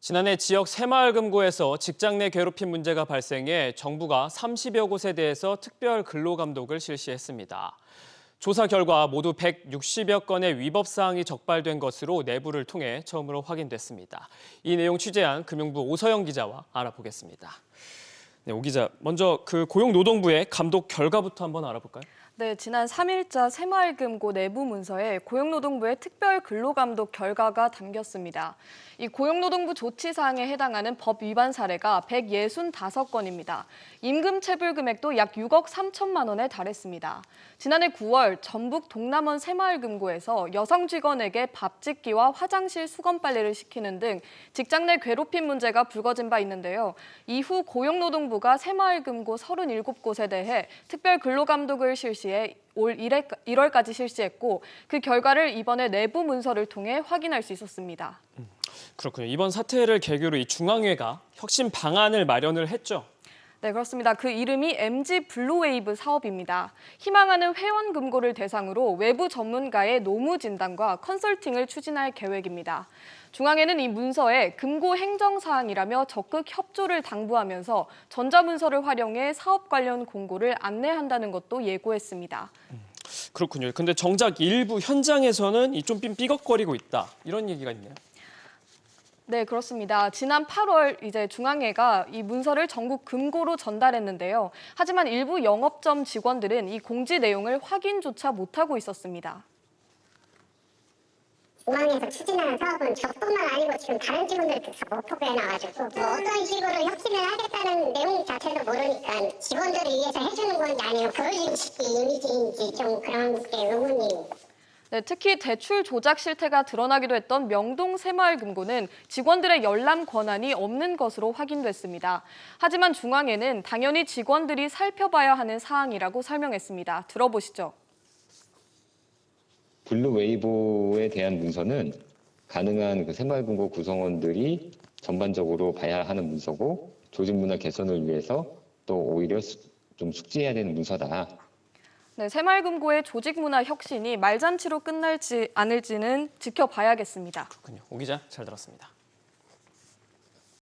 지난해 지역 새마을금고에서 직장 내 괴롭힘 문제가 발생해 정부가 30여 곳에 대해서 특별 근로감독을 실시했습니다. 조사 결과 모두 160여 건의 위법 사항이 적발된 것으로 내부를 통해 처음으로 확인됐습니다. 이 내용 취재한 금융부 오서영 기자와 알아보겠습니다. 네, 오 기자, 먼저 고용노동부의 감독 결과부터 한번 알아볼까요? 네, 지난 3일자 새마을금고 내부 문서에 고용노동부의 특별 근로감독 결과가 담겼습니다. 이 고용노동부 조치사항에 해당하는 법 위반 사례가 165건입니다. 임금 체불 금액도 약 6억 3천만 원에 달했습니다. 지난해 9월 전북 동남원 새마을금고에서 여성 직원에게 밥 짓기와 화장실 수건 빨래를 시키는 등 직장 내 괴롭힘 문제가 불거진 바 있는데요. 이후 고용노동부가 새마을금고 37곳에 대해 특별 근로감독을 실시해 올 1월까지 실시했고 그 결과를 이번에 내부 문서를 통해 확인할 수 있었습니다. 그렇군요. 이번 사태를 계기로 이 중앙회가 혁신 방안을 마련을 했죠. 네, 그렇습니다. 그 이름이 MG 블루웨이브 사업입니다. 희망하는 회원 금고를 대상으로 외부 전문가의 노무 진단과 컨설팅을 추진할 계획입니다. 중앙회는 이 문서에 금고 행정사항이라며 적극 협조를 당부하면서 전자문서를 활용해 사업 관련 공고를 안내한다는 것도 예고했습니다. 그렇군요. 근데 정작 일부 현장에서는 좀 삐걱거리고 있다. 이런 얘기가 있네요. 네, 그렇습니다. 지난 8월 중앙회가 이 문서를 전국 금고로 전달했는데요. 하지만 일부 영업점 직원들은 이 공지 내용을 확인조차 못하고 있었습니다. 중앙에서 추진하는 사업은 저뿐만 아니고 지금 다른 직원들도 다 못하게 해놔가지고 어떤 식으로 혁신을 하겠다는 내용 자체도 모르니까 직원들을 위해서 해주는 건지 아니면 보여주기 이미지인지 좀 그런 게 의문입니다. 네, 특히 대출 조작 실태가 드러나기도 했던 명동 새마을금고는 직원들의 열람 권한이 없는 것으로 확인됐습니다. 하지만 중앙회는 당연히 직원들이 살펴봐야 하는 사항이라고 설명했습니다. 들어보시죠. 블루웨이브에 대한 문서는 가능한 새마을금고 구성원들이 전반적으로 봐야 하는 문서고 조직 문화 개선을 위해서 또 오히려 좀 숙지해야 되는 문서다. 네, 새마을금고의 조직 문화 혁신이 말잔치로 끝날지 않을지는 지켜봐야겠습니다. 그렇군요. 오 기자, 잘 들었습니다.